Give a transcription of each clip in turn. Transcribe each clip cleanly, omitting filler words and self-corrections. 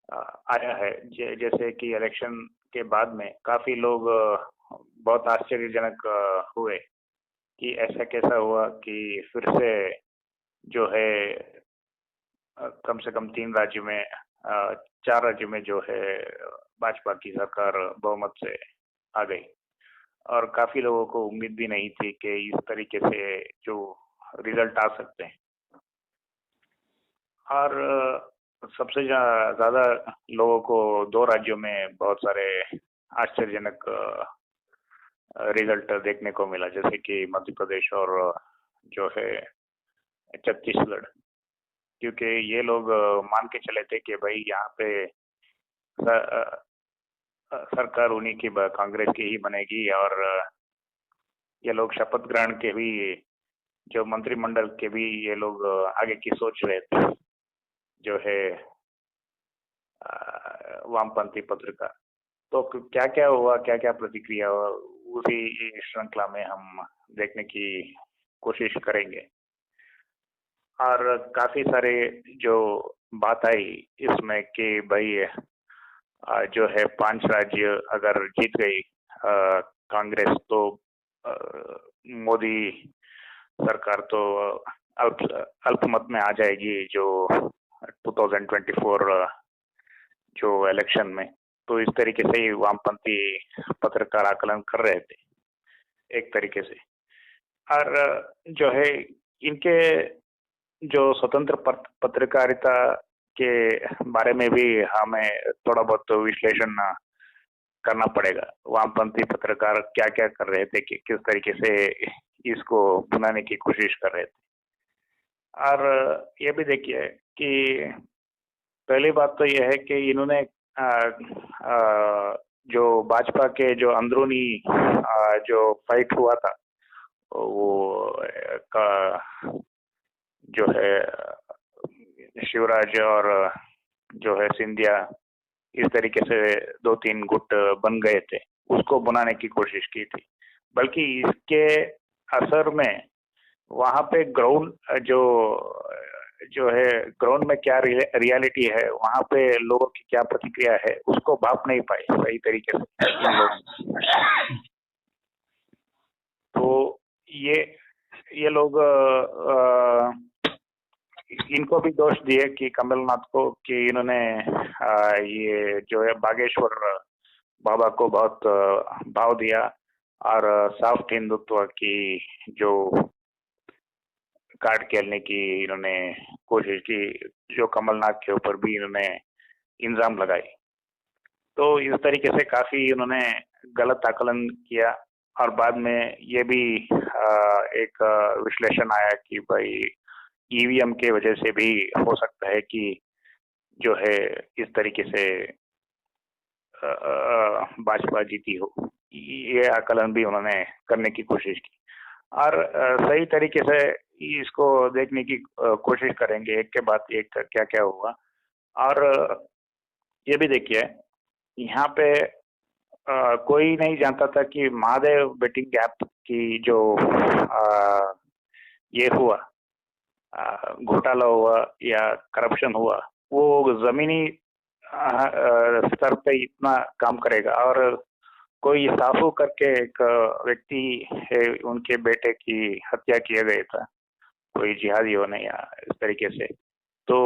आया है। जैसे कि इलेक्शन के बाद में काफी लोग बहुत आश्चर्यजनक हुए कि ऐसा कैसा हुआ कि फिर से जो है कम से कम 3 राज्य में 4 राज्य में जो है भाजपा की सरकार बहुमत से आ गई। और काफी लोगों को उम्मीद भी नहीं थी कि इस तरीके से जो रिजल्ट आ सकते हैं। और सबसे ज्यादा लोगों को 2 राज्यों में बहुत सारे आश्चर्यजनक रिजल्ट देखने को मिला, जैसे कि मध्य प्रदेश और जो है छत्तीसगढ़। क्योंकि ये लोग मान के चले थे कि भाई यहाँ पे सरकार उन्हीं की कांग्रेस की ही बनेगी। और ये लोग शपथ ग्रहण के भी, जो मंत्रिमंडल के भी ये लोग आगे की सोच रहे थे, जो है वामपंथी पत्रकार। तो क्या क्या हुआ, क्या क्या प्रतिक्रिया हुआ, उसी श्रृंखला में हम देखने की कोशिश करेंगे। और काफी सारे जो बात आई इसमें कि भाई जो है 5 राज्य अगर जीत गई कांग्रेस, तो मोदी सरकार तो अल्पमत में आ जाएगी जो 2024 जो इलेक्शन में। तो इस तरीके से ही वामपंथी पत्रकार आकलन कर रहे थे एक तरीके से। और जो है इनके जो स्वतंत्र पत्रकारिता के बारे में भी हमें थोड़ा बहुत विश्लेषण करना पड़ेगा। वामपंथी पत्रकार क्या क्या कर रहे थे, कि किस तरीके से इसको बुनाने की कोशिश कर रहे थे। और ये भी देखिए कि पहली बात तो यह है कि इन्होंने जो भाजपा के जो अंदरूनी जो फाइट हुआ था, वो का जो है शिवराज और जो है सिंधिया इस तरीके से 2-3 गुट बन गए थे, उसको बनाने की कोशिश की थी। बल्कि इसके असर में वहां पे ग्राउंड जो है ग्राउंड में क्या रियलिटी है, वहां पे लोगों की क्या प्रतिक्रिया है, उसको भाप नहीं पाए सही तरीके से इन लोग। तो ये लोग इनको भी दोष दिए कि कमलनाथ को, कि इन्होंने ये जो है बागेश्वर बाबा को बहुत भाव दिया और सॉफ्ट हिंदुत्व की जो कार्ड खेलने की इन्होंने कोशिश की, जो कमलनाथ के ऊपर भी इन्होंने इल्जाम लगाए। तो इस तरीके से काफी उन्होंने गलत आकलन किया। और बाद में ये भी एक विश्लेषण आया कि भाई ईवीएम के वजह से भी हो सकता है कि जो है इस तरीके से भाजपा जीती हो। ये आकलन भी उन्होंने करने की कोशिश की। और सही तरीके से इसको देखने की कोशिश करेंगे एक के बाद एक क्या क्या हुआ। और ये भी देखिए यहाँ पे कोई नहीं जानता था कि महादेव बेटिंग ऐप की जो ये हुआ घोटाला हुआ या करप्शन हुआ, वो जमीनी स्तर पे इतना काम करेगा। और कोई साफू करके एक व्यक्ति है, उनके बेटे की हत्या किया गया था कोई जिहादियों ने या इस तरीके से। तो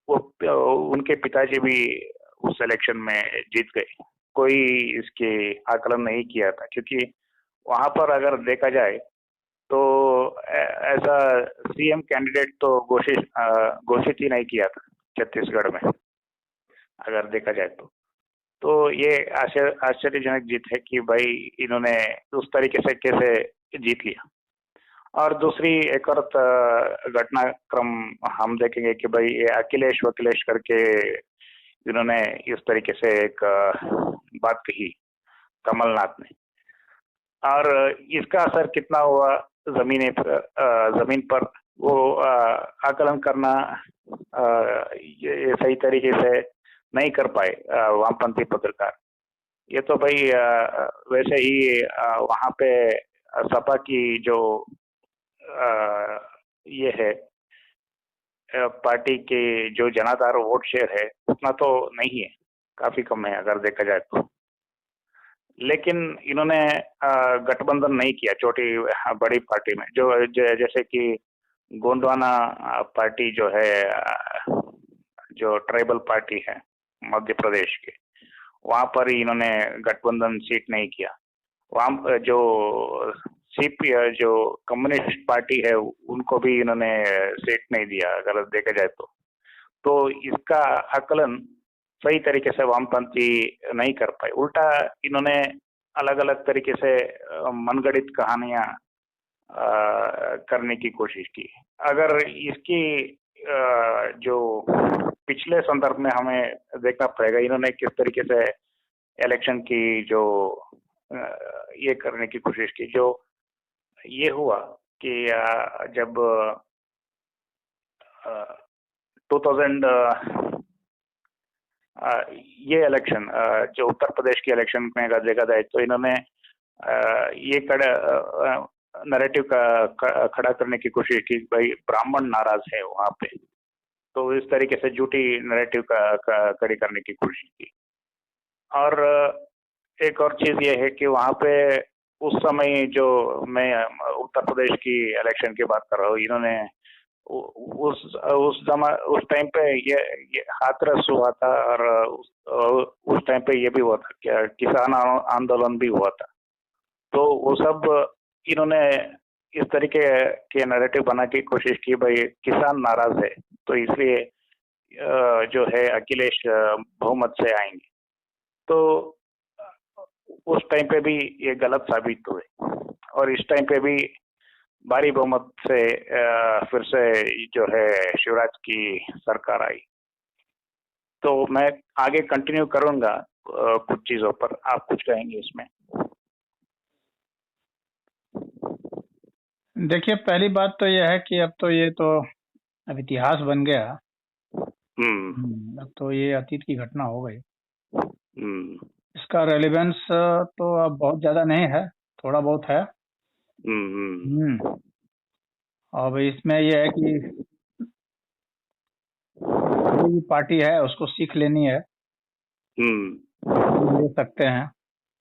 वो उनके पिताजी भी उस इलेक्शन में जीत गए। कोई इसके आकलन नहीं किया था, क्योंकि वहां पर अगर देखा जाए तो ऐसा सीएम कैंडिडेट तो घोषित ही नहीं किया था छत्तीसगढ़ में, अगर देखा जाए तो ये आश्चर्यजनक जीत है कि भाई इन्होंने उस तरीके से कैसे जीत लिया। और दूसरी एक और घटनाक्रम हम देखेंगे कि भाई ये अखिलेश वकिलेश करके इन्होंने इस तरीके से एक बात कही कमलनाथ ने, और इसका असर कितना हुआ जमीन पर वो आकलन करना ये सही तरीके से नहीं कर पाए वामपंथी पत्रकार। ये तो भाई वैसे ही वहां पे सपा की जो ये है पार्टी के जो जनाधार वोट शेयर है उतना तो नहीं है, काफी कम है अगर देखा जाए तो। लेकिन इन्होंने गठबंधन नहीं किया छोटी बड़ी पार्टी में, जैसे कि गोंडवाना पार्टी जो है, जो ट्राइबल पार्टी है मध्य प्रदेश के, वहां पर इन्होंने गठबंधन सीट नहीं किया। वहां जो सीपी जो कम्युनिस्ट पार्टी है उनको भी इन्होंने सीट नहीं दिया अगर देखा जाए तो इसका आकलन सही तरीके से वामपंथी नहीं कर पाए। उल्टा इन्होंने अलग अलग तरीके से मनगढ़ंत कहानियां करने की कोशिश की। अगर इसकी जो पिछले संदर्भ में हमें देखना पड़ेगा, इन्होंने किस तरीके से इलेक्शन की जो ये करने की कोशिश की। जो ये हुआ कि जब 2000 ये इलेक्शन जो उत्तर प्रदेश की इलेक्शन में अगर देखा जाए तो इन्होंने ये नैरेटिव का खड़ा करने की कोशिश की, भाई ब्राह्मण नाराज है वहां पे, तो इस तरीके से झूठी नैरेटिव का खड़ी करने की कोशिश की। और एक और चीज ये है कि वहां पे उस समय जो मैं उत्तर प्रदेश की इलेक्शन की बात कर रहा हूँ, इन्होंने उस टाइम पे ये हाथरस हुआ था, और उस टाइम पे ये भी हुआ था, क्या किसान आंदोलन भी हुआ था। तो वो सब इन्होंने इस तरीके के नैरेटिव बना की कोशिश की, भाई किसान नाराज है तो इसलिए जो है अखिलेश बहुमत से आएंगे। तो उस टाइम पे भी ये गलत साबित हुए, और इस टाइम पे भी भारी बहुमत से फिर से जो है शिवराज की सरकार आई। तो मैं आगे कंटिन्यू करूंगा कुछ चीजों पर, आप कुछ कहेंगे इसमें? देखिए, पहली बात तो यह है कि अब तो ये तो अब इतिहास बन गया। अब तो ये अतीत की घटना हो गई। इसका रेलेवेंस तो अब बहुत ज्यादा नहीं है, थोड़ा बहुत है। अब इसमें यह है कि कोई भी पार्टी है उसको सीख लेनी है, ले सकते हैं,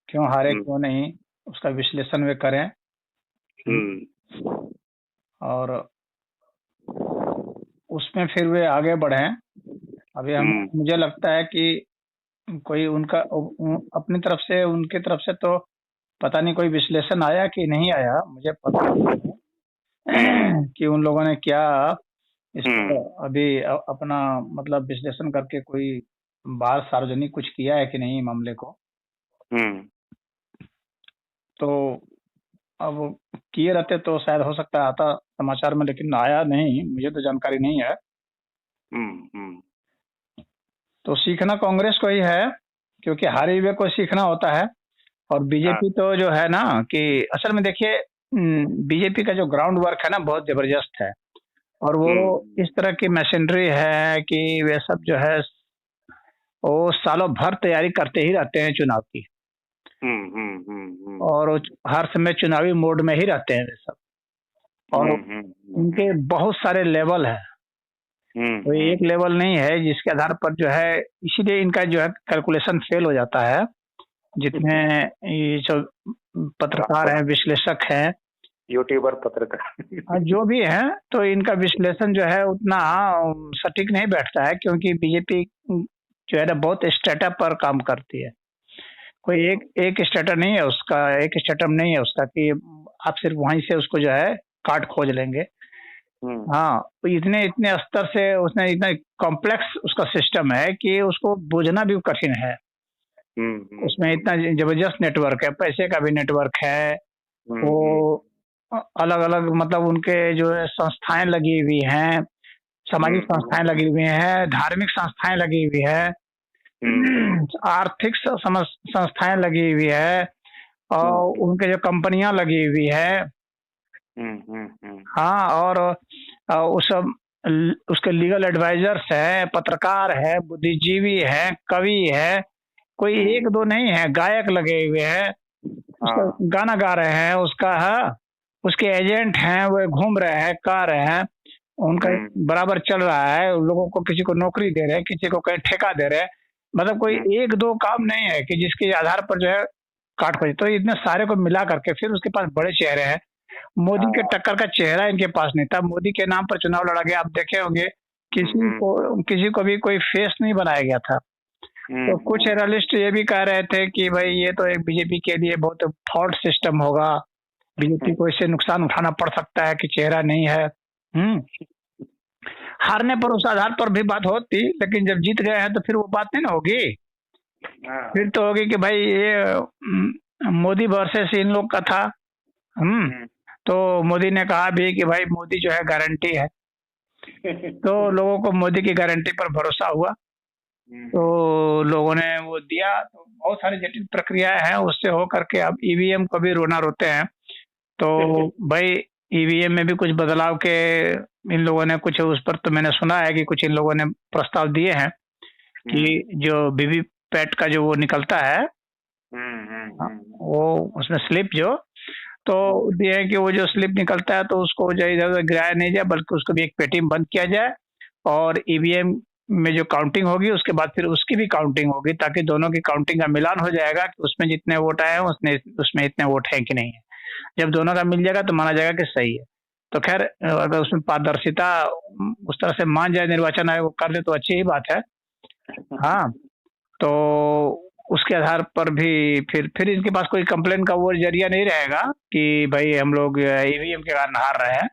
क्यों हारे क्यों नहीं, उसका विश्लेषण वे करें और उसमें फिर वे आगे बढ़ें। अभी मुझे लगता है कि कोई उनका अपनी तरफ से, उनकी तरफ से तो पता नहीं कोई विश्लेषण आया कि नहीं आया, मुझे पता नहीं कि उन लोगों ने क्या इसको अभी अपना मतलब विश्लेषण करके कोई बात सार्वजनिक कुछ किया है कि नहीं मामले को। तो अब किए रहते तो शायद हो सकता है आता समाचार में, लेकिन आया नहीं, मुझे तो जानकारी नहीं है। तो सीखना कांग्रेस को ही है, क्योंकि हारे हुए को सीखना होता है। और बीजेपी तो जो है ना कि असल में देखिए, बीजेपी का जो ग्राउंड वर्क है ना बहुत जबरदस्त है, और वो इस तरह की मशीनरी है कि वे सब जो है वो सालों भर तैयारी करते ही रहते हैं चुनाव की, और हर समय चुनावी मोड में ही रहते हैं वे सब। और उनके बहुत सारे लेवल है, कोई एक लेवल नहीं है जिसके आधार पर जो है, इसीलिए इनका जो है कैलकुलेशन फेल हो जाता है। जितने ये जो पत्रकार हैं, विश्लेषक हैं, यूट्यूबर, पत्रकार जो भी हैं, तो इनका विश्लेषण जो है उतना सटीक नहीं बैठता है, क्योंकि बीजेपी जो है ना बहुत स्टेटअप पर काम करती है। कोई एक स्टेटअप नहीं है उसका, एक स्टेटअप नहीं है उसका कि आप सिर्फ वहीं से उसको जो है काट खोज लेंगे। हाँ, तो इतने स्तर से उसने, इतना कॉम्प्लेक्स उसका सिस्टम है कि उसको बुझना भी कठिन है। उसमें इतना जबरदस्त नेटवर्क है, पैसे का भी नेटवर्क है, वो अलग अलग मतलब उनके जो है संस्थाएं लगी हुई हैं, सामाजिक संस्थाएं लगी हुई हैं, धार्मिक संस्थाएं लगी हुई है, आर्थिक संस्थाएं लगी हुई है, और उनके जो कंपनियां लगी हुई है। हाँ, और उसके लीगल एडवाइजर्स है, पत्रकार है, बुद्धिजीवी है, कवि है, कोई एक दो नहीं है, गायक लगे हुए हैं, गाना गा रहे हैं उसका है, उसके एजेंट हैं, वो घूम रहे हैं, कर रहे हैं। उनका बराबर चल रहा है, लोगों को किसी को नौकरी दे रहे हैं, किसी को कहीं ठेका दे रहे हैं, मतलब कोई एक दो काम नहीं है कि जिसके आधार पर जो है काट खोजे। तो इतने सारे को मिला करके फिर उसके पास बड़े चेहरे हैं। मोदी के टक्कर का चेहरा इनके पास नहीं था। मोदी के नाम पर चुनाव लड़ा गया, आप देखे होंगे किसी को भी कोई फेस नहीं बनाया गया था। तो कुछ एनालिस्ट ये भी कह रहे थे कि भाई ये तो एक बीजेपी के लिए बहुत फॉल्ट सिस्टम होगा, बीजेपी को इससे नुकसान उठाना पड़ सकता है कि चेहरा नहीं है। हारने पर उस आधार पर भी बात होती, लेकिन जब जीत गए हैं तो फिर वो बात नहीं ना होगी। फिर तो होगी कि भाई ये मोदी वर्सेस इन लोग का था। तो मोदी ने कहा भी कि भाई मोदी जो है गारंटी है। तो लोगों को मोदी की गारंटी पर भरोसा हुआ, तो लोगों ने वो दिया। तो बहुत सारी जटिल प्रक्रियाएं हैं, उससे हो करके अब ईवीएम को भी रोना रोते हैं। तो भाई ईवीएम में भी कुछ बदलाव के इन लोगों ने कुछ, उस पर तो मैंने सुना है कि कुछ इन लोगों ने प्रस्ताव दिए हैं कि जो वीवीपैट का जो वो निकलता है वो उसमें स्लिप जो तो दिए है कि वो जो स्लिप निकलता है तो उसको जो इधर उधर गिराया नहीं जाए, बल्कि उसको भी एक पेटी में बंद किया जाए और ईवीएम में जो काउंटिंग होगी उसके बाद फिर उसकी भी काउंटिंग होगी, ताकि दोनों की काउंटिंग का मिलान हो जाएगा कि उसमें जितने वोट आए हैं उसमें इतने वोट हैं कि नहीं है। जब दोनों का मिल जाएगा तो माना जाएगा कि सही है। तो खैर अगर उसमें पारदर्शिता उस तरह से मान जाए, निर्वाचन आयोग कर दे तो अच्छी ही बात है। हाँ, तो उसके आधार पर भी फिर इनके पास कोई कंप्लेन का वो जरिया नहीं रहेगा कि भाई हम लोग ईवीएम के कारण हार रहे हैं।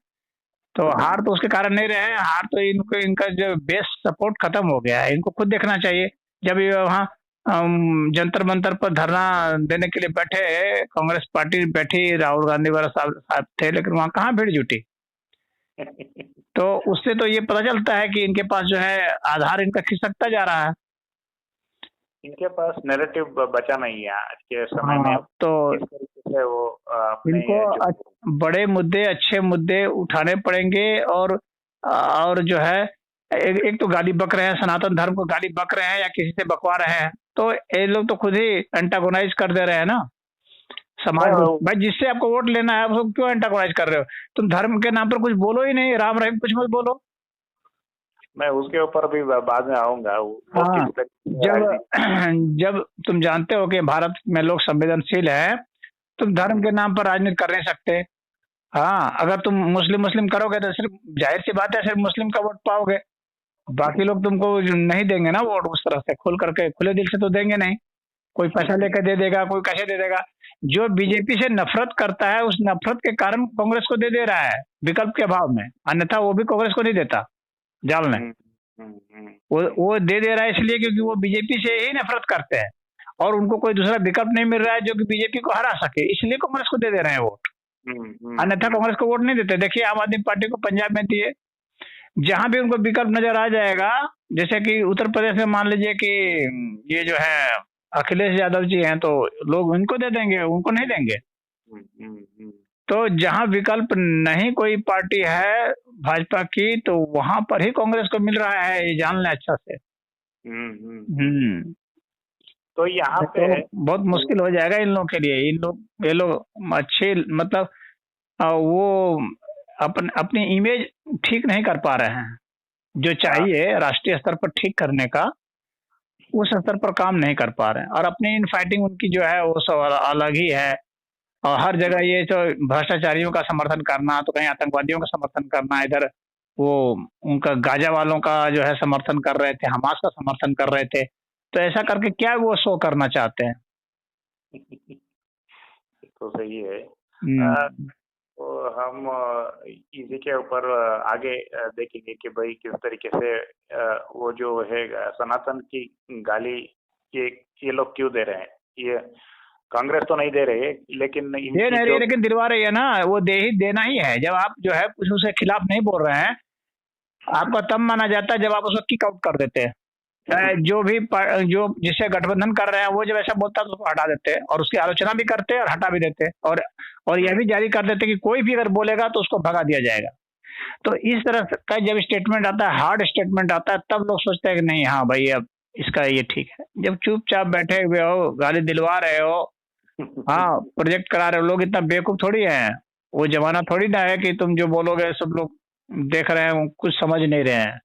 तो हार तो उसके कारण नहीं रहे हैं, हार तो इनका जो बेस सपोर्ट खत्म हो गया है। इनको खुद देखना चाहिए। जब ये वहाँ जंतर मंतर पर धरना देने के लिए बैठे, कांग्रेस पार्टी बैठी, राहुल गांधी वाला साहब थे, लेकिन वहाँ कहाँ भीड़ जुटी। तो उससे तो ये पता चलता है कि इनके पास जो है आधार इनका खिसकता जा रहा है। इनके पास नैरेटिव बचा नहीं है आज के समय में। तो इस तरीके से वो इनको बड़े मुद्दे, अच्छे मुद्दे उठाने पड़ेंगे और जो है एक तो गाली बक रहे हैं, सनातन धर्म को गाली बक रहे हैं या किसी से बकवा रहे हैं, तो ये लोग तो खुद ही एंटागोनाइज कर दे रहे हैं ना समाज को। भाई जिससे आपको वोट लेना है उसको क्यों एंटागोनाइज कर रहे हो? तुम धर्म के नाम पर कुछ बोलो ही नहीं, राम रहीम कुछ मत बोलो। मैं उसके ऊपर भी बाद में आऊंगा। हाँ, जब तुम जानते हो कि भारत में लोग संवेदनशील है, तुम धर्म के नाम पर राजनीति कर नहीं सकते। हाँ, अगर तुम मुस्लिम करोगे तो सिर्फ जाहिर सी बात है सिर्फ मुस्लिम का वोट पाओगे, बाकी लोग तुमको नहीं देंगे ना वोट उस तरह से खोल करके, खुले दिल से तो देंगे नहीं। कोई पैसा लेकर दे देगा, कोई कैसे दे देगा। जो बीजेपी से नफरत करता है उस नफरत के कारण कांग्रेस को दे रहा है विकल्प के अभाव में, अन्यथा वो भी कांग्रेस को नहीं देता। जाल में वो दे रहा है इसलिए क्योंकि वो बीजेपी से ही नफरत करते हैं और उनको कोई दूसरा विकल्प नहीं मिल रहा है जो कि बीजेपी को हरा सके, इसलिए कांग्रेस को दे रहे हैं वोट। अन्यथा कांग्रेस को वोट नहीं देते। देखिए आम आदमी पार्टी को पंजाब में दिए, जहां भी उनको विकल्प नजर आ जाएगा, जैसे कि उत्तर प्रदेश में मान लीजिए कि ये जो है अखिलेश यादव जी हैं, तो लोग उनको दे देंगे, उनको नहीं देंगे। तो जहां विकल्प नहीं कोई पार्टी है भाजपा की, तो वहां पर ही कांग्रेस को मिल रहा है, ये जान लें अच्छा से। तो यहाँ पे बहुत मुश्किल हो जाएगा इन लोगों के लिए। ये लोग अच्छे मतलब वो अपनी इमेज ठीक नहीं कर पा रहे हैं, जो चाहिए राष्ट्रीय स्तर पर ठीक करने का, उस स्तर पर काम नहीं कर पा रहे हैं। और अपनी इन फाइटिंग उनकी जो है वो सब अलग ही है। और हर जगह ये जो भ्रष्टाचारियों का समर्थन करना, तो कहीं आतंकवादियों का समर्थन करना, इधर वो उनका गाजा वालों का जो है समर्थन कर रहे थे, हमास का समर्थन कर रहे थे। तो ऐसा करके क्या वो शो करना चाहते हैं? तो सही है। तो हम इसी के ऊपर आगे देखेंगे कि भाई किस तरीके से वो जो है सनातन की गाली ये लोग क्यों दे रहे हैं। ये कांग्रेस तो नहीं दे रही, लेकिन दे नहीं रही, लेकिन दिलवा रही है ना। वो देना ही है। जब आप जो है कुछ उसके खिलाफ नहीं बोल रहे हैं, आपका तब माना जाता है जब आप उसको किक आउट कर देते हैं। जो जिससे गठबंधन कर रहे हैं वो जब ऐसा बोलता है तो उसको हटा देते हैं, और उसकी आलोचना भी करते हैं और हटा भी देते हैं, और यह भी जारी कर देते हैं कि कोई भी अगर बोलेगा तो उसको भगा दिया जाएगा। तो इस तरह का जब स्टेटमेंट आता है, हार्ड स्टेटमेंट आता है, तब लोग सोचते हैं कि नहीं, हाँ भाई अब इसका ये ठीक है। जब चुपचाप बैठे हुए हो, गाली दिलवा रहे हो, हाँ प्रोजेक्ट करा रहे हो, लोग इतना बेवकूफ थोड़ी है। वो जमाना थोड़ी ना है कि तुम जो बोलोगे सब लोग देख रहे हैं, कुछ समझ नहीं रहे हैं।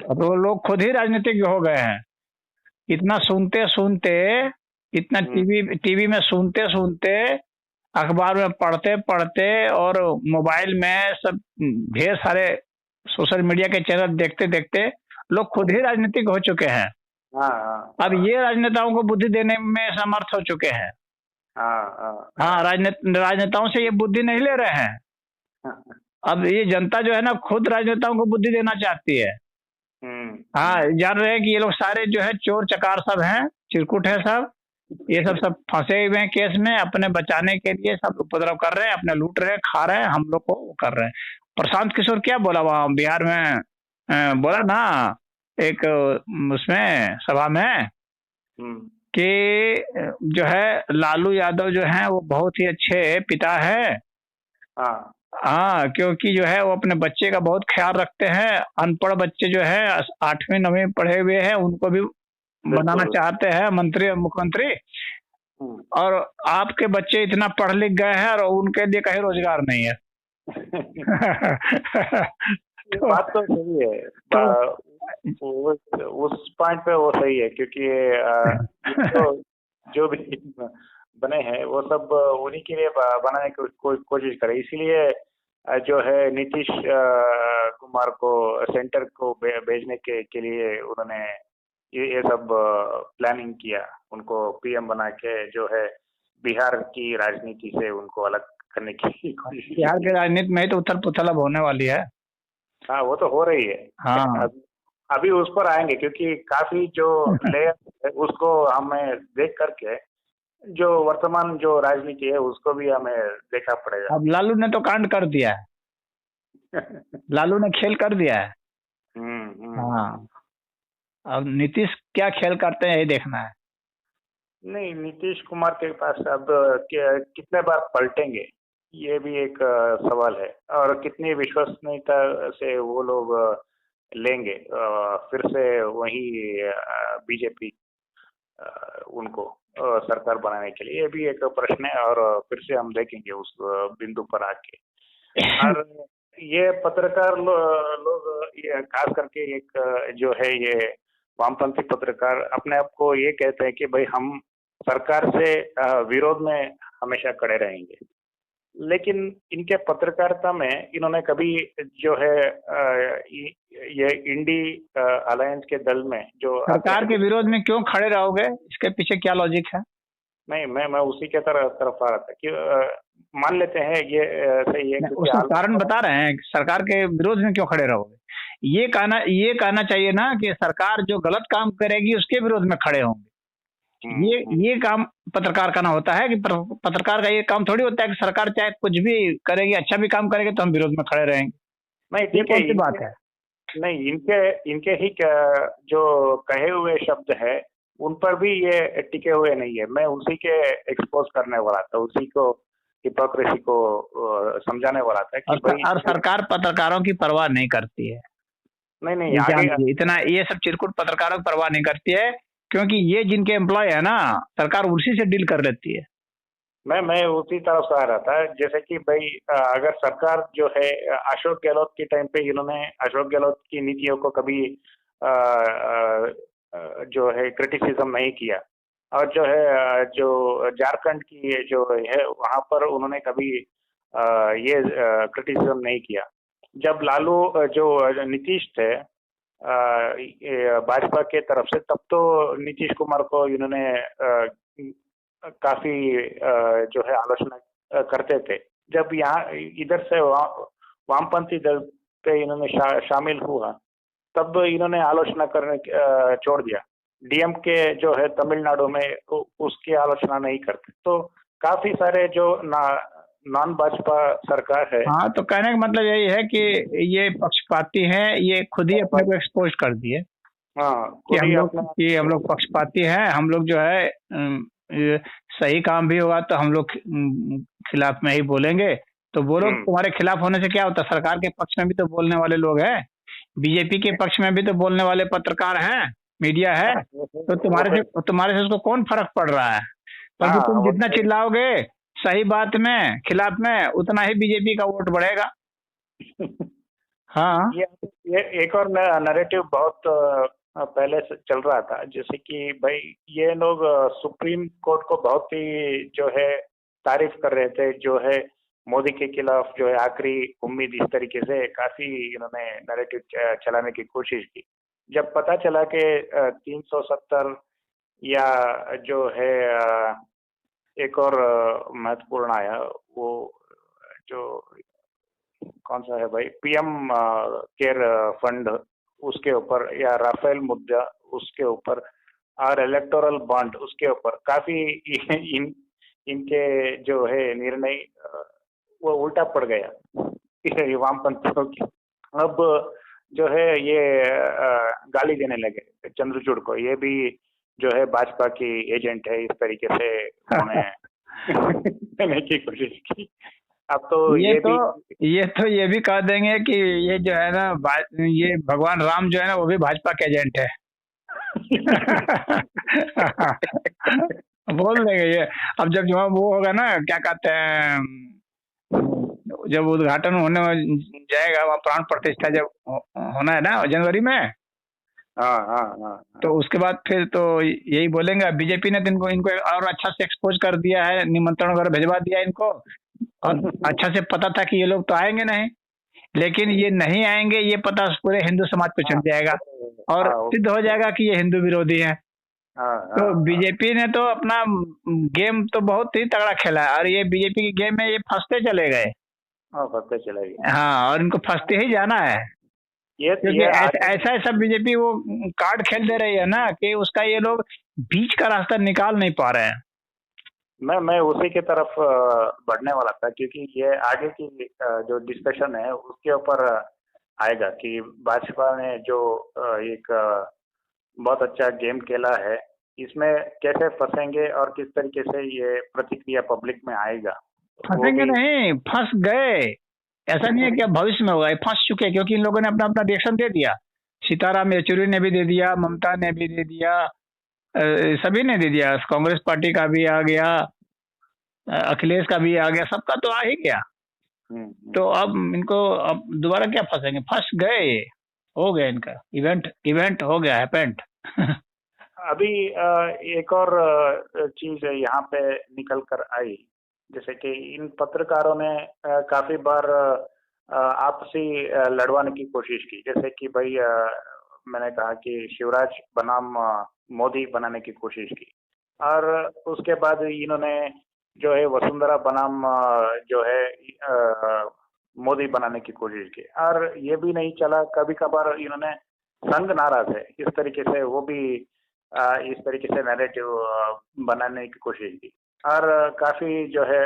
अब वो लोग खुद ही राजनीतिज्ञ हो गए हैं। इतना सुनते सुनते, इतना टीवी टीवी में सुनते सुनते, अखबार में पढ़ते पढ़ते और मोबाइल में सब ढेर सारे सोशल मीडिया के चैनल देखते देखते लोग खुद ही राजनीतिक हो चुके हैं। हाँ अब ये राजनेताओं को बुद्धि देने में समर्थ हो चुके हैं। हाँ, राजनेताओं से ये बुद्धि नहीं ले रहे हैं। अब ये जनता जो है ना, खुद राजनेताओं को बुद्धि देना चाहती है। हाँ, जान रहे हैं कि ये लोग सारे जो है चोर चकार सब हैं, चिरकुट है सब। ये सब फंसे हुए हैं केस में, अपने बचाने के लिए सब उपद्रव कर रहे हैं, अपने लूट रहे हैं, खा रहे हैं, हम लोग को वो कर रहे हैं। प्रशांत किशोर क्या बोला वहाँ बिहार में, बोला ना एक उसमें सभा में कि जो है लालू यादव जो है वो बहुत ही अच्छे पिता है। हाँ, क्योंकि जो है वो अपने बच्चे का बहुत ख्याल रखते हैं। अनपढ़ बच्चे जो है 8वीं 9वीं पढ़े हुए हैं, उनको भी बनाना चाहते हैं मंत्री और मुख्यमंत्री। और आपके बच्चे इतना पढ़ लिख गए हैं और उनके लिए कहीं रोजगार नहीं है। बात तो सही है। उस पॉइंट पे वो सही है, क्योंकि तो जो भी बने हैं वो सब उन्हीं के लिए बनाने की कोशिश करे। इसीलिए जो है नीतीश कुमार को सेंटर को भेजने के लिए उन्होंने ये सब प्लानिंग किया, उनको पीएम बना के जो है बिहार की राजनीति से उनको अलग करने की कोशिश। बिहार की राजनीति में तो उथल पुथल अब होने वाली है। हाँ, वो तो हो रही है। हाँ, अभी उस पर आएंगे, क्योंकि काफी जो लेयर है उसको हमें देख करके जो वर्तमान जो राजनीति है उसको भी हमें देखना पड़ेगा। अब लालू ने तो कांड कर दिया है। लालू ने खेल कर दिया है। हाँ, अब नीतीश क्या खेल करते हैं ये देखना है। नहीं, नीतीश कुमार के पास अब कितने बार पलटेंगे ये भी एक सवाल है, और कितनी विश्वसनीयता से वो लोग लेंगे फिर से वही बीजेपी उनको सरकार बनाने के लिए, ये भी एक प्रश्न है। और फिर से हम देखेंगे उस बिंदु पर आके। और ये पत्रकार लोग खास करके एक जो है ये वामपंथी पत्रकार अपने आप को ये कहते हैं कि भाई हम सरकार से विरोध में हमेशा खड़े रहेंगे, लेकिन इनके पत्रकारिता में इन्होंने कभी जो है ये इंडी अलायंस के दल में जो सरकार के विरोध में क्यों खड़े रहोगे, इसके पीछे क्या लॉजिक है? नहीं, मैं उसी के तरफ आ रहा था कि मान लेते हैं ये सही है, उसका कारण बता रहे हैं सरकार के विरोध में क्यों खड़े रहोगे। ये कहना चाहिए ना कि सरकार जो गलत काम करेगी उसके विरोध में खड़े होंगे। ये काम पत्रकार का ना होता है कि पत्रकार का ये काम थोड़ी होता है कि सरकार चाहे कुछ भी करेगी, अच्छा भी काम करेगी तो हम विरोध में खड़े रहेंगे। नहीं, ठीक है, ये बात है। नहीं, इनके ही जो कहे हुए शब्द है उन पर भी ये टिके हुए नहीं है। मैं उसी के एक्सपोज करने वाला था, उसी को हिपोक्रेसी को समझाने वाला था कि भाई और सरकार पत्रकारों की परवाह नहीं करती है। नहीं आगे इतना ये सब चिरकुट पत्रकारों की परवाह नहीं करती है, क्योंकि ये जिनके एम्प्लॉय है ना, सरकार उसी से डील कर लेती है। मैं उसी तरफ से आ रहा था, जैसे कि भाई अगर सरकार जो है अशोक गहलोत के टाइम पे इन्होंने अशोक गहलोत की नीतियों को कभी जो है क्रिटिसिज्म नहीं किया, और जो है जो झारखंड की जो है वहां पर उन्होंने कभी ये क्रिटिसिज्म नहीं किया। जब लालू जो नीतीश थे भाजपा के तरफ से, तब तो नीतीश कुमार को इन्होंने काफी जो है आलोचना करते थे। जब यहाँ इधर से वामपंथी दल पे इन्होंने शामिल हुआ, तब इन्होंने आलोचना करने छोड़ दिया। डीएमके जो है तमिलनाडु में उसकी आलोचना नहीं करते। तो काफी सारे जो नॉन भाजपा सरकार है। हाँ, तो कहने का मतलब यही है कि ये पक्षपाती हैं, ये खुद ही अपने को एक्सपोज कर दिए। हाँ, कि हम लोग पक्षपाती हैं, हम लोग जो है सही काम भी होगा तो हम लोग खिलाफ में ही बोलेंगे। तो बोलो, तुम्हारे खिलाफ होने से क्या होता है? सरकार के पक्ष में भी तो बोलने वाले लोग हैं, बीजेपी के पक्ष में भी तो बोलने वाले पत्रकार हैं, मीडिया है। तो तुम्हारे से उसको कौन फर्क पड़ रहा है? क्योंकि तुम जितना चिल्लाओगे सही बात में खिलाफ में, उतना ही बीजेपी का वोट बढ़ेगा। हाँ ये एक और नैरेटिव बहुत पहले से चल रहा था, जैसे कि भाई ये लोग सुप्रीम कोर्ट को बहुत ही जो है तारीफ कर रहे थे, जो है मोदी के खिलाफ जो है आखिरी उम्मीद, इस तरीके से काफी इन्होंने नैरेटिव चलाने की कोशिश की। जब पता चला कि 370 या जो है एक और महत्वपूर्ण आया, वो जो कौन सा है भाई, पीएम केयर फंड, उसके ऊपर, या राफेल मुद्दा उसके ऊपर, और इलेक्टोरल बॉन्ड उसके ऊपर काफी इनके जो है निर्णय वो उल्टा पड़ गया ये वामपंथियों की। अब जो है ये गाली देने लगे चंद्रचूड़ को, ये भी जो है भाजपा की एजेंट है, इस तरीके से उन्होंने देने की कोशिश की। अब तो ये भी कह देंगे कि ये जो है ना, ये भगवान राम जो है ना वो भी भाजपा के एजेंट है। बोल देंगे ये। अब जब जो वो होगा ना, क्या कहते हैं, जब उद्घाटन होने जाएगा, वहाँ प्राण प्रतिष्ठा जब होना है ना जनवरी में, हाँ। तो उसके बाद फिर तो यही बोलेंगे बीजेपी ने तो इनको और अच्छा से एक्सपोज कर दिया है, निमंत्रण वगैरह भिजवा दिया इनको, और अच्छा से पता था कि ये लोग तो आएंगे नहीं, लेकिन ये नहीं आएंगे ये पता पूरे हिंदू समाज को चल जाएगा और सिद्ध हो जाएगा कि ये हिंदू विरोधी है। तो बीजेपी ने तो अपना गेम तो बहुत ही तगड़ा खेला है, और ये बीजेपी के गेम में ये फंसते चले गए। हाँ, और इनको फंसते ही जाना है, क्योंकि ऐसा बीजेपी वो कार्ड खेल दे रही है ना कि उसका ये लोग बीच का रास्ता निकाल नहीं पा रहे हैं। मैं उसी की तरफ बढ़ने वाला था, क्योंकि ये आगे की जो डिस्कशन है उसके ऊपर आएगा कि भाजपा ने जो एक बहुत अच्छा गेम खेला है, इसमें कैसे फंसेंगे और किस तरीके से ये प्रतिक्रिया पब्लिक में आएगा। फंसेंगे नहीं, फंस गए, ऐसा नहीं है कि अब भविष्य में होगा, फंस चुके, क्योंकि इन लोगों ने अपना अपना रिएक्शन दे दिया। सीताराम येचुरी ने भी दे दिया, ममता ने भी दे दिया, सभी ने दे दिया, कांग्रेस पार्टी का भी आ गया, अखिलेश का भी आ गया, सबका तो आ ही गया। तो अब इनको अब दोबारा क्या फंसेंगे, फंस गए, हो गया इनका इवेंट हो गया, हैपेंड। अभी एक और चीज यहाँ पे निकल कर आई, जैसे कि इन पत्रकारों ने काफी बार आपसी लड़वाने की कोशिश की, जैसे कि भाई मैंने कहा कि शिवराज बनाम मोदी बनाने की कोशिश की, और उसके बाद इन्होंने जो है वसुंधरा बनाम जो है मोदी बनाने की कोशिश की, और ये भी नहीं चला। कभी कभार इन्होंने संग नाराज है, इस तरीके से वो भी इस तरीके से नैरेटिव बनाने की कोशिश की, और काफी जो है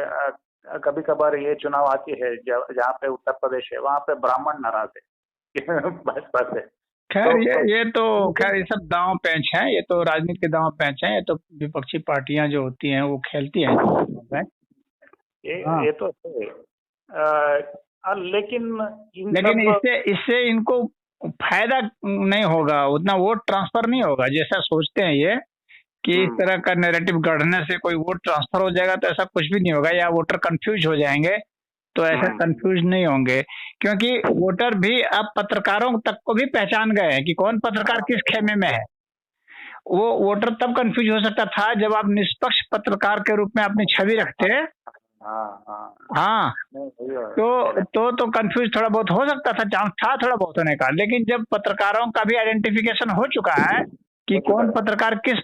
कभी कभार ये चुनाव आती है जहाँ पे उत्तर प्रदेश है, वहाँ पे ब्राह्मण नाराज है भाजपा से। खैर ये तो खैर ये सब दांव पैंच है, ये तो राजनीति के दांव पैंच है, ये तो विपक्षी पार्टियां जो होती हैं वो खेलती हैं। ये तो लेकिन इससे इनको फायदा नहीं होगा, उतना वोट ट्रांसफर नहीं होगा जैसा सोचते हैं ये, कि इस तरह का नैरेटिव गढ़ने से कोई वोट ट्रांसफर हो जाएगा, तो ऐसा कुछ भी नहीं होगा, या वोटर कंफ्यूज हो जाएंगे, तो ऐसा कंफ्यूज नहीं होंगे, क्योंकि वोटर भी अब पत्रकारों तक को भी पहचान गए हैं कि कौन पत्रकार किस खेमे में है। वो वोटर तब कंफ्यूज हो सकता था जब आप निष्पक्ष पत्रकार के रूप में अपनी छवि रखते। हाँ, तो कंफ्यूज थोड़ा बहुत हो सकता था, चांस था थोड़ा बहुत होने का, लेकिन जब पत्रकारों का भी आइडेंटिफिकेशन हो चुका है कि कौन पत्रकार किस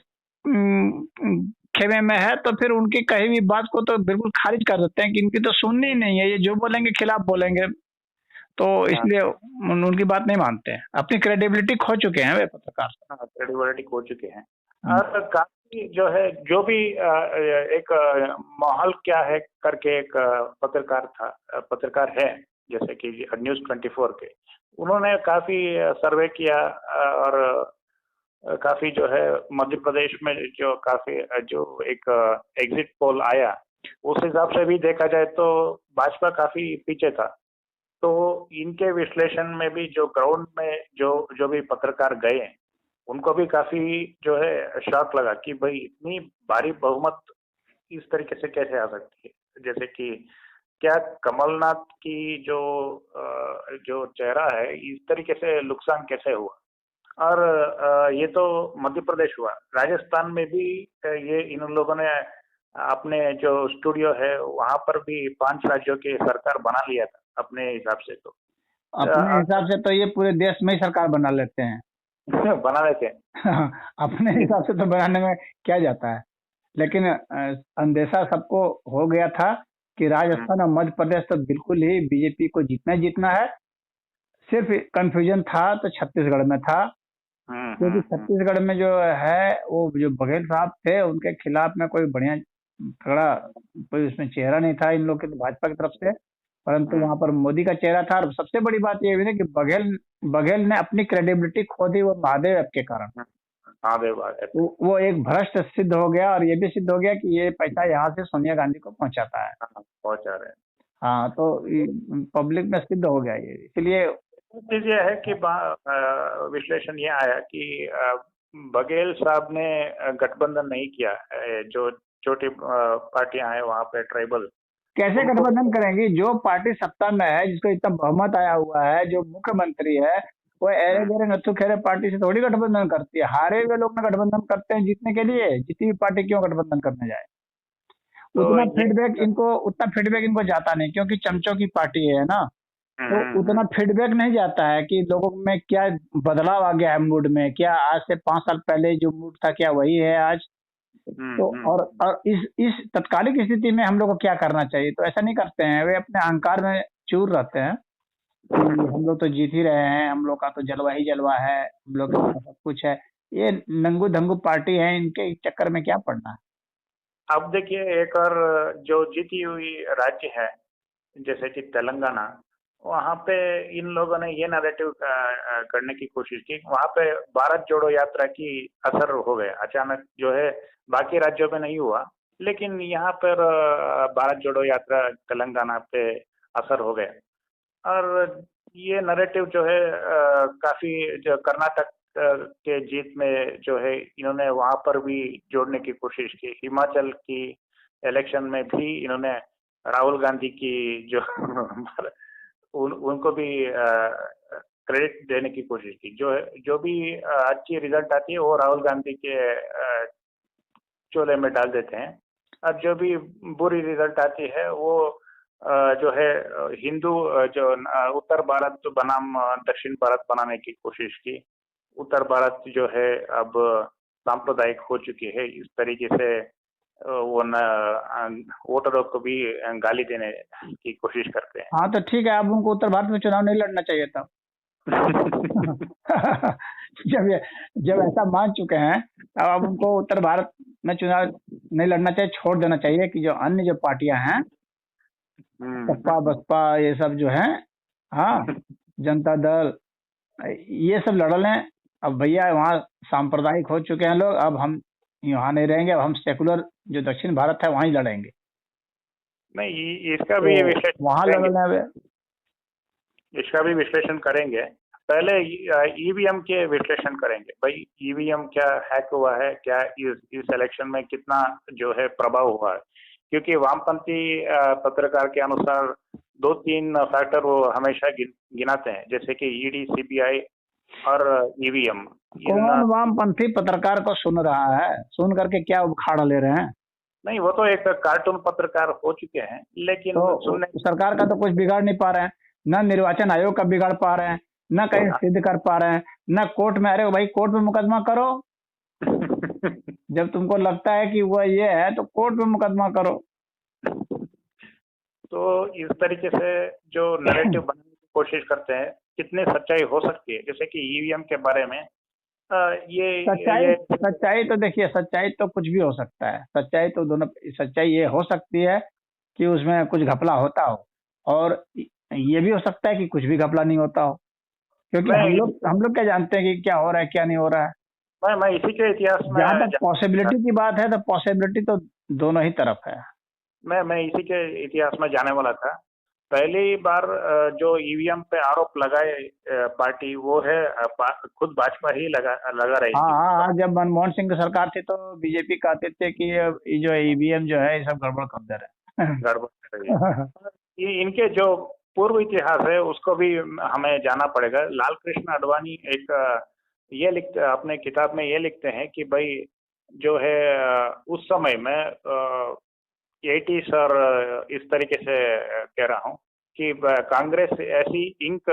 खेमे में है, तो फिर उनकी कही भी बात को तो बिल्कुल खारिज कर देते हैं कि इनकी तो सुननी ही नहीं है, ये जो बोलेंगे खिलाफ बोलेंगे, तो इसलिए उनकी बात नहीं मानते हैं। अपनी क्रेडिबिलिटी खो चुके हैं वे पत्रकार, क्रेडिबिलिटी खो चुके हैं। और काफी जो है, जो भी एक माहौल क्या है करके एक पत्रकार है, जैसे कि न्यूज़ 24 के, उन्होंने काफी सर्वे किया, और काफी जो है मध्य प्रदेश में जो एक एग्जिट पोल आया, उस हिसाब से भी देखा जाए तो भाजपा काफी पीछे था। तो इनके विश्लेषण में भी जो ग्राउंड में जो भी पत्रकार गए, उनको भी काफी जो है शॉक लगा कि भाई इतनी भारी बहुमत इस तरीके से कैसे आ सकती है। जैसे कि क्या कमलनाथ की जो चेहरा है, इस तरीके से नुकसान कैसे हुआ? और ये तो मध्य प्रदेश हुआ, राजस्थान में भी ये इन लोगों ने अपने जो स्टूडियो है वहां पर भी 5 राज्यों की सरकार बना लिया था अपने हिसाब से। तो अपने आप हिसाब से तो ये पूरे देश में ही सरकार बना लेते हैं। बना लेते हैं। अपने हिसाब से तो बनाने में क्या जाता है, लेकिन अंदेशा सबको हो गया था कि राजस्थान और मध्य प्रदेश तो बिल्कुल ही बीजेपी को जीतना ही जीतना है। सिर्फ कंफ्यूजन था तो छत्तीसगढ़ में था, क्योंकि छत्तीसगढ़ में जो है वो जो बघेल साहब थे उनके खिलाफ में कोई बढ़िया तगड़ा कोई उसमें चेहरा नहीं था इन लोग के, तो भाजपा की तरफ से। परंतु वहां पर मोदी का चेहरा था, और सबसे बड़ी बात ये हुई ना कि बघेल ने अपनी क्रेडिबिलिटी खो दी वो महादेव ऐप के कारण। महादेव वो एक भ्रष्ट सिद्ध हो गया, और ये भी सिद्ध हो गया कि ये पैसा यहाँ से सोनिया गांधी को पहुंचाता है। पहुंचा रहे हैं। हाँ, तो पब्लिक में सिद्ध हो गया ये, इसलिए चीज ये है कि विश्लेषण ये आया कि बघेल साहब ने गठबंधन नहीं किया। जो छोटी पार्टियां हैं वहां पे ट्राइबल कैसे गठबंधन करेंगी? जो पार्टी सत्ता में है, जिसको इतना बहुमत आया हुआ है, जो मुख्यमंत्री है, वो एरे बेरे नत्थु खेरे पार्टी से थोड़ी गठबंधन करती है। हारे हुए लोग ना गठबंधन करते हैं जीतने के लिए, जीती हुई पार्टी क्यों गठबंधन करने जाए? तो उतना फीडबैक इनको जाता नहीं, क्योंकि चमचों की पार्टी है ना। तो उतना फीडबैक नहीं जाता है कि लोगों में क्या बदलाव आ गया है मूड में, क्या आज से 5 साल पहले जो मूड था क्या वही है आज। तो और इस तत्कालिक स्थिति में हम लोग को क्या करना चाहिए, तो ऐसा नहीं करते हैं। वे अपने अहंकार में चूर रहते हैं कि हम लोग तो जीत ही रहे हैं, हम लोग का तो जलवा ही जलवा है, हम लोग का सब कुछ है। ये नंगू धंगू पार्टी है, इनके चक्कर में क्या पड़ना है। अब देखिए, एक और जो जीती हुई राज्य है जैसे कि तेलंगाना, वहां पे इन लोगों ने ये नैरेटिव करने की कोशिश की। वहां पे भारत जोड़ो यात्रा की असर हो गया अचानक, जो है बाकी राज्यों में नहीं हुआ, लेकिन यहाँ पर भारत जोड़ो यात्रा तेलंगाना पे असर हो गया। और ये नैरेटिव जो है काफी, जो कर्नाटक के जीत में जो है इन्होंने वहां पर भी जोड़ने की कोशिश की। हिमाचल की इलेक्शन में भी इन्होंने राहुल गांधी की जो उनको भी क्रेडिट देने की कोशिश की। जो भी अच्छी रिजल्ट आती है वो राहुल गांधी के चोले में डाल देते हैं, और जो भी बुरी रिजल्ट आती है वो जो है हिंदू जो उत्तर भारत बनाम दक्षिण भारत बनाने की कोशिश की। उत्तर भारत जो है अब सांप्रदायिक हो चुकी है, इस तरीके से वो वोटरों को भी गाली देने की कोशिश करते हैं। हाँ, तो ठीक है, अब उनको उत्तर भारत में चुनाव नहीं लड़ना चाहिए था। जब ऐसा मान चुके हैं, तब अब उनको उत्तर भारत में चुनाव नहीं लड़ना चाहिए, छोड़ देना चाहिए कि जो अन्य जो पार्टियां हैं, सपा बसपा ये सब जो है, हाँ, जनता दल, ये सब लड़ लें। अब भैया वहाँ सांप्रदायिक हो चुके हैं लोग, अब हम यहाँ नहीं रहेंगे, अब हम सेकुलर जो दक्षिण भारत है वहीं लड़ेंगे। नहीं, इसका भी विश्लेषण वहाँ लड़ लें, इसका भी विश्लेषण करेंगे। पहले ईवीएम के विश्लेषण करेंगे। भाई ईवीएम क्या हैक हुआ है, क्या इस इलेक्शन में कितना जो है प्रभाव हुआ है, क्योंकि वामपंथी पत्रकार के अनुसार 2-3 फैक्टर वो हमेशा गिनाते हैं, जैसे कि ईडी, सीबीआई और ईवीएम। कौन वामपंथी पत्रकार को सुन रहा है? सुन करके क्या उखाड़ा ले रहे हैं? नहीं, वो तो एक कार्टून पत्रकार हो चुके हैं, लेकिन तो सरकार का तो कुछ बिगाड़ नहीं पा रहे हैं, न निर्वाचन आयोग का बिगाड़ पा रहे हैं, न कहीं सिद्ध कर पा रहे हैं, न कोर्ट में। अरे भाई, कोर्ट में मुकदमा करो। जब तुमको लगता है कि वो ये है तो कोर्ट में मुकदमा करो। तो इस तरीके से जो नैरेटिव बनाने की कोशिश करते हैं, कितनी सच्चाई हो सकती है? जैसे कि ईवीएम के बारे में ये सच्चाई तो देखिए, सच्चाई तो कुछ भी हो सकता है। सच्चाई तो दोनों, सच्चाई ये हो सकती है कि उसमें कुछ घपला होता हो, और ये भी हो सकता है कि कुछ भी घपला नहीं होता हो, क्योंकि हम लोग क्या जानते हैं कि क्या हो रहा है क्या नहीं हो रहा है। मैं इसी के इतिहास में, जहाँ तक पॉसिबिलिटी की बात है, तो पॉसिबिलिटी तो दोनों ही तरफ है। मैं इसी के इतिहास में जाने वाला था। पहली बार जो ईवीएम पे आरोप लगाए पार्टी, वो है खुद भाजपा ही लगा रही थी। हाँ, जब मनमोहन सिंह की सरकार थी तो बीजेपी कहते थे कि ये जो ईवीएम जो है ये सब गड़बड़ कर दे रहे हैं। गड़बड़ कर रही है। ये इनके जो पूर्व इतिहास है उसको भी हमें जाना पड़ेगा। लाल कृष्ण आडवाणी एक ये लिखते अपने किताब में ये लिखते हैं कि भाई जो है उस समय में 80s और इस तरीके से कह रहा हूँ कि कांग्रेस ऐसी इंक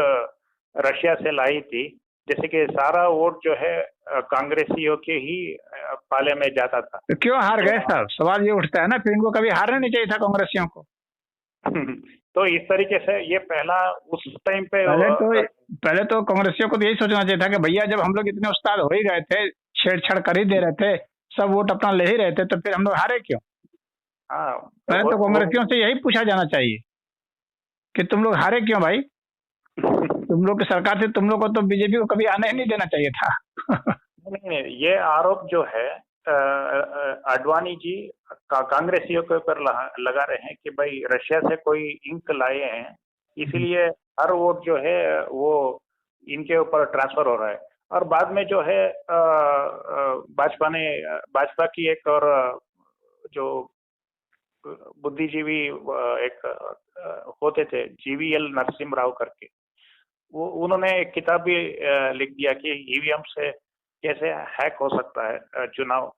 रशिया से लाई थी जैसे कि सारा वोट जो है कांग्रेसियों के ही पाले में जाता था। तो क्यों हार गए सर? सवाल ये उठता है ना, फिर इनको कभी हारना नहीं चाहिए था कांग्रेसियों को। तो इस तरीके से ये पहला उस टाइम पे पहले तो कांग्रेसियों को तो यही सोचना चाहिए था कि भैया जब हम लोग इतने उस्ताद हो ही गए थे, छेड़छाड़ कर ही दे रहे थे, सब वोट अपना ले ही रहे थे, तो फिर हम लोग हारे क्यों? हाँ, पहले तो कांग्रेसियों से यही पूछा जाना चाहिए कि तुम लोग हारे क्यों भाई? तुम लोग की सरकार से तुम लोग को तो बीजेपी को कभी आने ही नहीं देना चाहिए था। नहीं, ये आरोप जो है आडवाणी जी कांग्रेसियों के ऊपर लगा रहे हैं कि भाई रशिया से कोई इंक लाए हैं, इसलिए हर वोट जो है वो इनके ऊपर ट्रांसफर हो रहा है। और बाद में जो है भाजपा की एक और जो बुद्धिजीवी एक होते थे, जीवीएल नरसिम्हा राव करके, वो उन्होंने एक किताब भी लिख दिया कि ईवीएम से कैसे हैक हो सकता है चुनाव।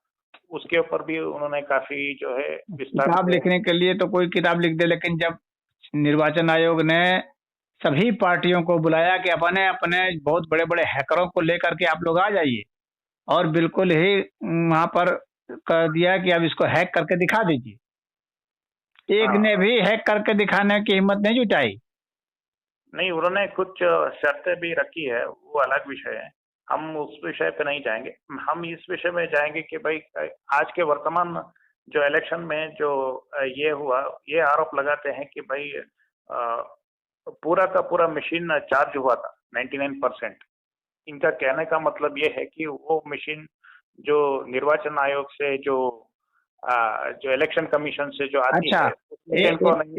उसके ऊपर भी उन्होंने काफी जो है विस्तार किताब लिखने के लिए तो कोई किताब लिख दे, लेकिन जब निर्वाचन आयोग ने सभी पार्टियों को बुलाया कि अपने अपने बहुत बड़े बड़े हैकरों को लेकर के आप लोग आ जाइए, और बिल्कुल ही वहां पर कर दिया कि अब इसको हैक करके दिखा दीजिए, एक ने भी हैक करके दिखाने की हिम्मत नहीं जुटाई। नहीं, उन्होंने कुछ शर्तें भी रखी है, वो अलग विषय है, हम उस विषय पे नहीं जाएंगे। हम इस विषय में जाएंगे कि भाई आज के वर्तमान जो इलेक्शन में जो ये हुआ, ये आरोप लगाते हैं कि भाई पूरा का पूरा मशीन चार्ज हुआ था 99%। इनका कहने का मतलब ये है कि वो मशीन जो निर्वाचन आयोग से जो इलेक्शन कमीशन से जो आती अच्छा, है,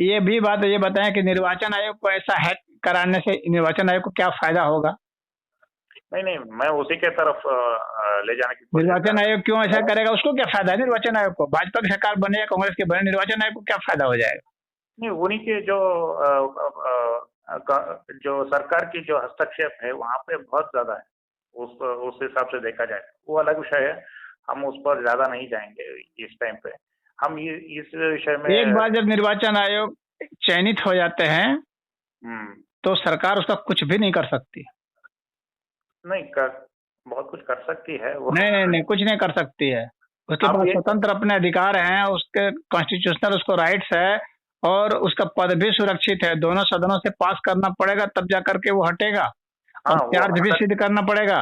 ये भी बात ये बताएं कि निर्वाचन आयोग को ऐसा हैक कराने से निर्वाचन आयोग को क्या फायदा होगा? नहीं, मैं उसी के तरफ ले जाने की कोशिश। निर्वाचन आयोग क्यों ऐसा करेगा? उसको क्या फायदा है निर्वाचन आयोग को? भाजपा की सरकार बने या कांग्रेस के बने, निर्वाचन आयोग को क्या फायदा हो जाएगा? नहीं, उन्हीं के जो सरकार की जो हस्तक्षेप है वहाँ पे बहुत ज्यादा है, उस हिसाब से देखा जाए वो अलग विषय है, हम उस पर ज्यादा नहीं जाएंगे इस टाइम पे। हम इस विषय में एक बार जब निर्वाचन आयोग चयनित हो जाते हैं तो सरकार उसका कुछ भी नहीं कर सकती। नहीं बहुत कुछ कर सकती है वो। नहीं, कुछ नहीं कर सकती है। उसके पास स्वतंत्र अपने अधिकार हैं, उसके कॉन्स्टिट्यूशनल उसको राइट्स है, और उसका पद भी सुरक्षित है। दोनों सदनों से पास करना पड़ेगा तब जा करके वो हटेगा, और चार्ज भी सिद्ध करना पड़ेगा।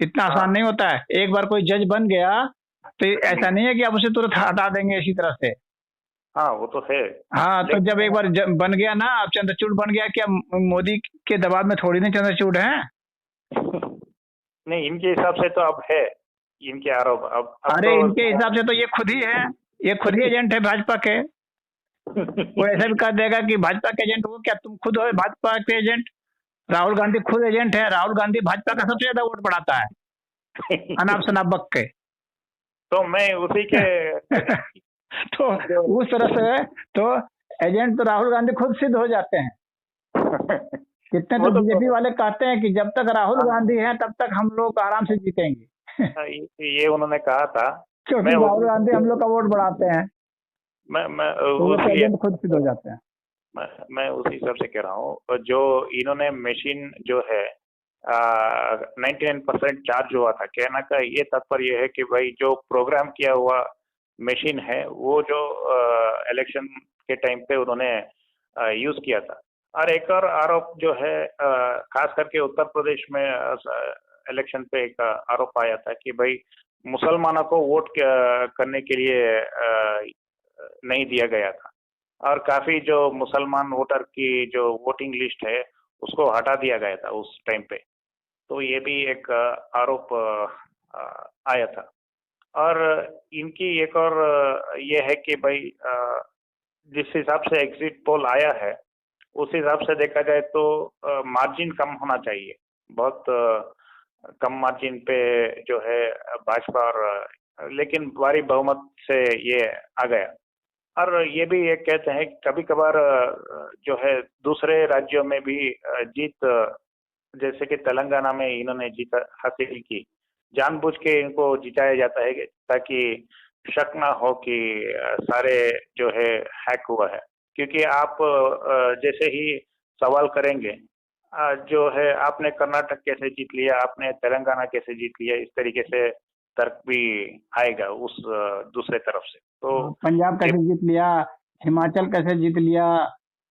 इतना आसान नहीं होता है। एक बार कोई जज बन गया तो ऐसा नहीं है कि आप उसे तुरंत हटा देंगे इसी तरह से। हाँ, वो तो है। हाँ, तो जब एक बार बन गया ना, आप चंद्रचूड़ बन गया, क्या मोदी के दबाव में थोड़ी नहीं चंद्रचूड़ है? नहीं, इनके हिसाब से तो अब है इनके आरोप। अब अरे तो इनके हिसाब से तो ये खुद ही है, ये खुद ही एजेंट है भाजपा के। वो ऐसा भी कर देगा कि भाजपा के एजेंट हो क्या? तुम खुद हो भाजपा के एजेंट। राहुल गांधी खुद एजेंट है। राहुल गांधी भाजपा का सबसे ज्यादा वोट बढ़ाता है अनाप शनाप बक के। तो मैं उसी के तो उस तरह से तो एजेंट तो राहुल गांधी खुद सिद्ध हो जाते हैं। कितने तो बीजेपी वाले कहते हैं कि जब तक राहुल गांधी हैं तब तक हम लोग आराम से जीतेंगे। ये उन्होंने कहा था, क्योंकि राहुल गांधी हम लोग का वोट बढ़ाते हैं। मैं खुद सिद्ध हो जाते हैं। मैं उसी हिसाब से कह रहा हूँ। जो इन्होंने मशीन जो है 99% चार्ज हुआ था, कहना का ये तात्पर्य है कि भाई जो प्रोग्राम किया हुआ मशीन है वो जो इलेक्शन के टाइम पे उन्होंने यूज किया था। और एक और आरोप जो है खास करके उत्तर प्रदेश में इलेक्शन पे एक आरोप आया था कि भाई मुसलमानों को वोट करने के लिए नहीं दिया गया था, और काफी जो मुसलमान वोटर की जो वोटिंग लिस्ट है उसको हटा दिया गया था उस टाइम पे। तो ये भी एक आरोप आया था। और इनकी एक और ये है कि भाई जिस हिसाब से एग्जिट पोल आया है उस हिसाब से देखा जाए तो मार्जिन कम होना चाहिए, बहुत कम मार्जिन पे जो है भाजपा, और लेकिन भारी बहुमत से ये आ गया। और ये भी एक कहते हैं कि कभी कभार जो है दूसरे राज्यों में भी जीत जैसे कि तेलंगाना में इन्होंने जीत हासिल की, जानबूझ के इनको जिताया जाता है ताकि शक ना हो कि सारे जो है हैक हुआ है। क्योंकि आप जैसे ही सवाल करेंगे जो है आपने कर्नाटक कैसे जीत लिया, आपने तेलंगाना कैसे जीत लिया, इस तरीके से तर्क भी आएगा उस दूसरे तरफ से। तो पंजाब ये कैसे जीत लिया, हिमाचल कैसे जीत लिया,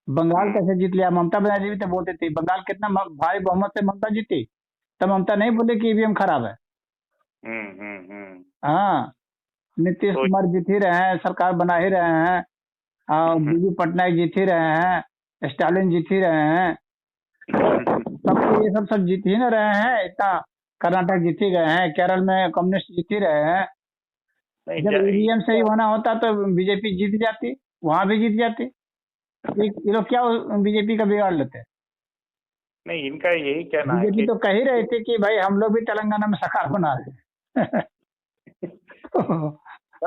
बंगाल कैसे जीत लिया। ममता बनर्जी भी तो बोलती थी बंगाल कितना भारी बहुमत से ममता जीती, तब ममता नहीं बोले कि ईवीएम खराब है। हाँ, नीतीश तो कुमार जीत ही रहे हैं, सरकार बना ही रहे हैं, बीबी पटनायक जीत ही रहे हैं, स्टालिन जीत ही रहे हैं, सब तो ये सब जीत ही ना रहे हैं। इतना कर्नाटक जीत ही गए हैं, केरल में कम्युनिस्ट जीत ही रहे हैं। नहीं जब ईवीएम सही होना होता तो बीजेपी जीत जाती, वहां भी जीत जाती। ये लोग क्या बीजेपी का बिगाड़ लेते हैं। नहीं, इनका यही कहना है बीजेपी कि तो कह ही रही थी कि भाई हम लोग भी तेलंगाना में सरकार बना रहे हैं।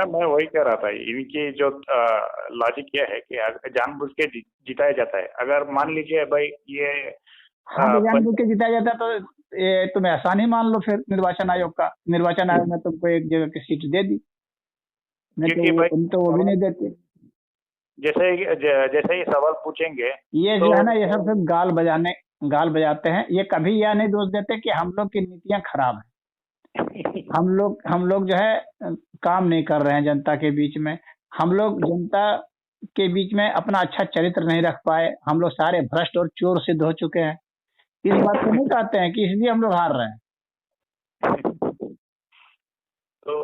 मैं वही कह रहा था, इनकी जो लॉजिक ये है कि जानबूझ के जिताया जाता है। अगर मान लीजिए भाई ये हाँ तो जानबूझ के जिताया जाता तो ये तुम एहसान ही मान लो फिर निर्वाचन आयोग का। निर्वाचन आयोग ने तुमको एक जगह की सीट दे दी, नहीं क्योंकि भाई तो वो भी नहीं देते। जैसे ही सवाल पूछेंगे ये तो जो है ना, ये सब गाल बजाते हैं। ये कभी यह नहीं दोष देते कि हम लोग की नीतियां खराब हैं। हम लोग जो है काम नहीं कर रहे हैं जनता के बीच में। हम लोग जनता के बीच में अपना अच्छा चरित्र नहीं रख पाए। हम लोग सारे भ्रष्ट और चोर सिद्ध हो चुके हैं। इस बात को नहीं कहते हैं कि इसलिए हम लोग हार रहे हैं। तो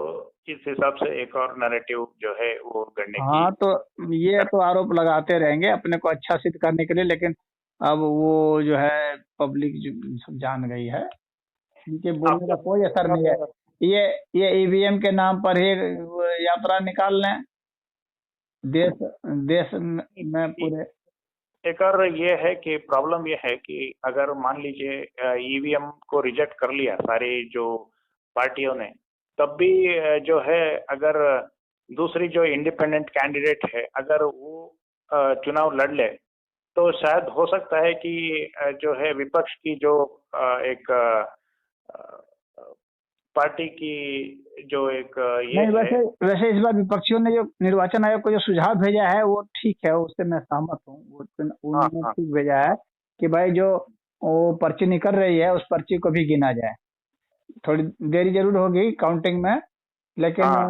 इस हिसाब से एक और नैरेटिव जो है वो गढ़ने की। हाँ तो ये तो आरोप लगाते रहेंगे अपने को अच्छा सिद्ध करने के लिए, लेकिन अब वो जो है पब्लिक सब जान गई है, इनके बोलने का कोई असर नहीं है। ये ईवीएम के नाम पर ही यात्रा निकाल लें देश देश में पूरे। एक और ये है कि प्रॉब्लम ये है कि अगर मान लीजिए ईवीएम को रिजेक्ट कर लिया सारी जो पार्टियों ने, तब भी जो है अगर दूसरी जो इंडिपेंडेंट कैंडिडेट है अगर वो चुनाव लड़ ले तो शायद हो सकता है कि जो है विपक्ष की जो एक पार्टी की जो एक ये नहीं, है। वैसे इस बार विपक्षियों ने जो निर्वाचन आयोग को जो सुझाव भेजा है वो ठीक है, उससे मैं सहमत हूँ। हाँ उन्होंने हाँ। ठीक भेजा है कि भाई जो वो पर्ची निकल रही है उस पर्ची को भी गिना जाए। थोड़ी देरी जरूर होगी काउंटिंग में, लेकिन हाँ।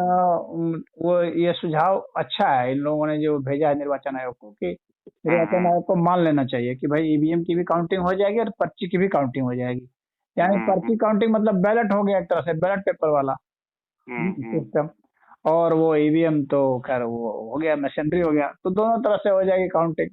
वो ये सुझाव अच्छा है इन लोगों ने जो भेजा है निर्वाचन आयोग को, कि निर्वाचन हम्म। आयोग को मान लेना चाहिए कि भाई ईवीएम की भी काउंटिंग हो जाएगी और पर्ची की भी काउंटिंग हो जाएगी। यानी हम्म। पर्ची काउंटिंग मतलब बैलेट हो गया, एक तरह से बैलेट पेपर वाला हम्म। सिस्टम। और वो ईवीएम तो खैर वो हो गया, मशीनरी हो गया, तो दोनों तरफ से हो जाएगी काउंटिंग।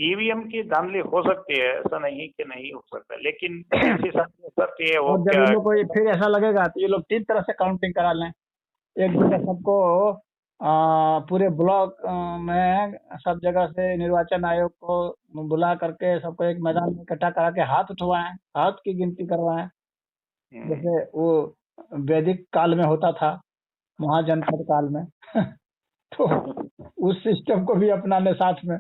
ईवीएम की धांधली हो सकती है, ऐसा नहीं कि नहीं हो सकता, लेकिन जिस हिसाब से हो सकती है वो और जब क्या। इन लोग को फिर ऐसा लगेगा तो ये लोग तीन तरह से काउंटिंग करा लें। एक जगह सबको पूरे ब्लॉक में सब जगह से निर्वाचन आयोग को बुला करके सबको एक मैदान में इकट्ठा करा के हाथ उठवाएं, हाथ की गिनती करवाएं, जैसे वो वैदिक काल में होता था, महाजनपद काल में। तो उस सिस्टम को भी अपनाने साथ में।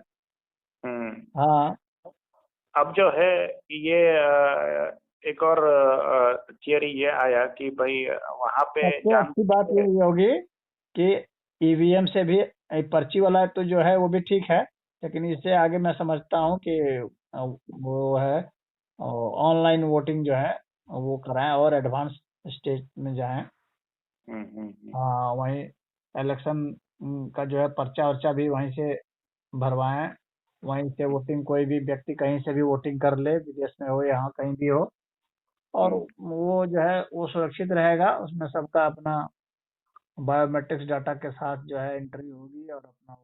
हम्म। हाँ, अब जो है ये एक और थियरी ये आया कि भाई वहां पे सबसे जान अच्छी बात ये होगी कि ईवीएम से भी पर्ची वाला तो जो है वो भी ठीक है, लेकिन इससे आगे मैं समझता हूँ कि वो है ऑनलाइन वोटिंग जो है वो कराएं और एडवांस स्टेज में जाएं। हाँ, वहीं इलेक्शन का जो है पर्चा वर्चा भी वहीं से भरवाएं, वहीं से वोटिंग कोई भी व्यक्ति कहीं से भी वोटिंग कर ले, विदेश में हो यहाँ कहीं भी हो। और वो जो है वो सुरक्षित रहेगा, उसमें सबका अपना बायोमेट्रिक्स डाटा के साथ जो है एंट्री होगी और अपना